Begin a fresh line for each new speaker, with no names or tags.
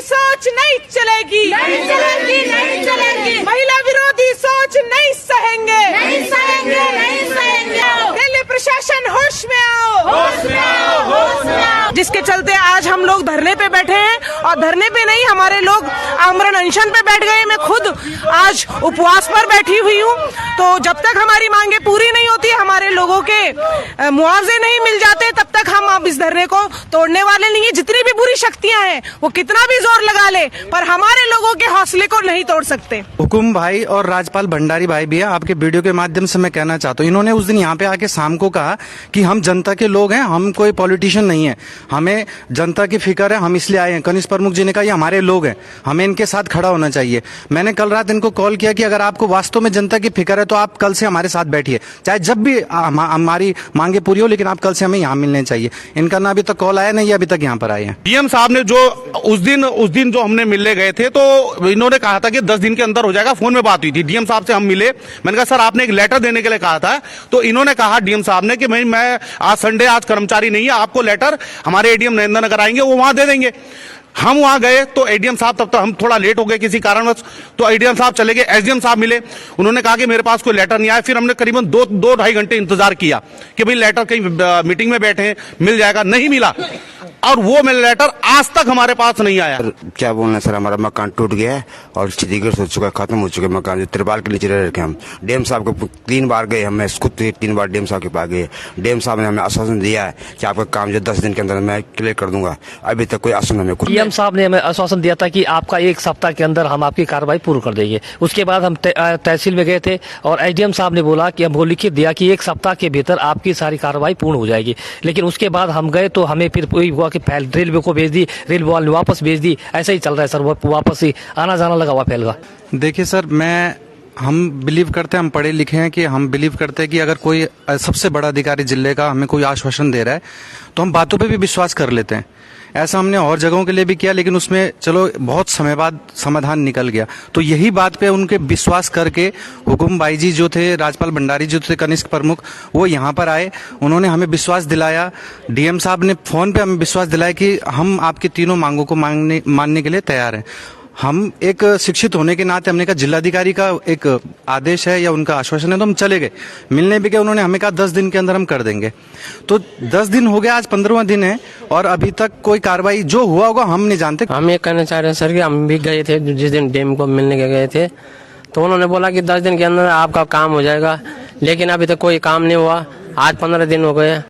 सोच नहीं चलेगी,
नहीं चलेगी, नहीं चलेगी।
महिला विरोधी सोच नहीं सहेंगे,
नहीं सहेंगे, नहीं सहेंगे।
दिल्ली प्रशासन होश में आओ,
होश में आओ, होश में आओ।
जिसके चलते आज हम लोग धरने पे बैठे हैं, और धरने पे नहीं, हमारे लोग आमरण अनशन पे बैठ गए। मैं खुद आज उपवास पर बैठी हुई हूँ। तो जब तक हमारी मांगे पूरी नहीं होती, हमारे लोगों के मुआवजे नहीं मिल जाते, तब तक हम अब इस धरने को तोड़ने वाले नहीं है। जितनी भी बुरी शक्तियां हैं वो कितना भी जोर लगा ले, पर हमारे लोगों के हौसले को नहीं तोड़ सकते।
हुकुम भाई और राजपाल भंडारी भाई भी है, आपके वीडियो के माध्यम से मैं कहना चाहता हूँ, इन्होंने उस दिन यहाँ पे आके शाम को कहा कि हम जनता के लोग हैं, हम कोई पॉलिटिशियन नहीं है, हमें जनता की फिक्र है, हम इसलिए आए हैं। कनिष्ठ प्रमुख जी ने कहा ये हमारे लोग हैं, हमें इनके साथ खड़ा होना चाहिए। मैंने कल रात इनको कॉल किया कि अगर आपको वास्तव में जनता की फिक्र है तो आप कल से हमारे साथ बैठिए, चाहे जब भी हमारी मांगे पूरी हो, लेकिन आप कल से हमें यहाँ मिलने चाहिए। इनका ना अभी तक कॉल आया, नहीं अभी तक यहाँ पर आए हैं।
डीएम साहब ने जो उस दिन जो हमने मिलने गए थे, तो इन्होंने कहा था कि 10 दिन के अंदर हो जाएगा। फोन में बात हुई थी, डीएम साहब से हम मिले। मैंने कहा सर आपने एक लेटर देने के लिए कहा था, तो इन्होंने कहा डीएम साहब ने कि मैं आज संडे, आज कर्मचारी नहीं है, आपको लेटर हमारे एडीएम नरेंद्र नगर आएंगे, वो वहां दे देंगे। हम वहां गए तो एडीएम साहब, तब तक हम थोड़ा लेट हो गए किसी कारणवश, तो एडीएम साहब चले गए। एसडीएम साहब मिले, उन्होंने कहा कि मेरे पास कोई लेटर नहीं आया। फिर हमने करीबन 2-2.5 घंटे इंतजार किया कि भाई लेटर कहीं मीटिंग में बैठे हैं, मिल जाएगा, नहीं मिला। और वो मेरा लेटर आज तक हमारे पास नहीं आया।
क्या बोलना सर, हमारा मकान टूट गया है और क्षतिग्रस्त हो चुका है, खत्म हो चुके मकान, जो तिरपाल के नीचे रह रखे हम। डीएम साहब को 3 बार गए, हम खुद 3 बार डीएम साहब के पास गए। डीएम साहब ने हमें आश्वासन दिया है कि आपका काम जो 10 दिन के अंदर मैं क्लियर कर दूंगा। अभी तक कोई आश्वासन हमें कुछ।
डीएम साहब ने हमें आश्वासन दिया था कि आपका 1 सप्ताह के अंदर हम आपकी कार्रवाई पूर्ण कर देंगे। उसके बाद हम तहसील में गए थे और एसडीएम साहब ने बोला कि हमको लिखित दिया कि 1 सप्ताह के भीतर आपकी सारी कार्रवाई पूर्ण हो जाएगी। लेकिन उसके बाद हम गए तो हमें फिर वही हुआ कि फैल रेलवे को भेज दी, रेलवे वाले ने वापस भेज दी। ऐसा ही चल रहा है सर, वो वापस ही आना जाना लगा हुआ फैल का।
देखिए सर, हम बिलीव करते हैं, हम पढ़े लिखे हैं, कि हम बिलीव करते हैं कि अगर कोई सबसे बड़ा अधिकारी जिले का हमें कोई आश्वासन दे रहा है तो हम बातों पे भी विश्वास कर लेते हैं। ऐसा हमने और जगहों के लिए भी किया, लेकिन उसमें चलो बहुत समय बाद समाधान निकल गया। तो यही बात पे उनके विश्वास करके हुकुम भाई जी जो थे, राजपाल भंडारी जो थे कनिष्ठ प्रमुख, वो यहाँ पर आए, उन्होंने हमें विश्वास दिलाया। डीएम साहब ने फोन पे हमें विश्वास दिलाया कि हम आपकी तीनों मांगों को मानने के लिए तैयार हैं। हम एक शिक्षित होने के नाते हमने कहा जिलाधिकारी का एक आदेश है या उनका आश्वासन है, तो हम चले गए, मिलने भी गए। उन्होंने हमें कहा 10 दिन के अंदर हम कर देंगे। तो 10 दिन हो गया, आज 15वां दिन है और अभी तक कोई कार्रवाई जो हुआ होगा हम नहीं जानते।
हम ये कहना चाह रहे हैं सर कि हम भी गए थे, जिस दिन डीएम को मिलने गए थे, तो उन्होंने बोला कि 10 दिन के अंदर आपका काम हो जाएगा, लेकिन अभी तक कोई काम नहीं हुआ। आज 15 दिन हो गए।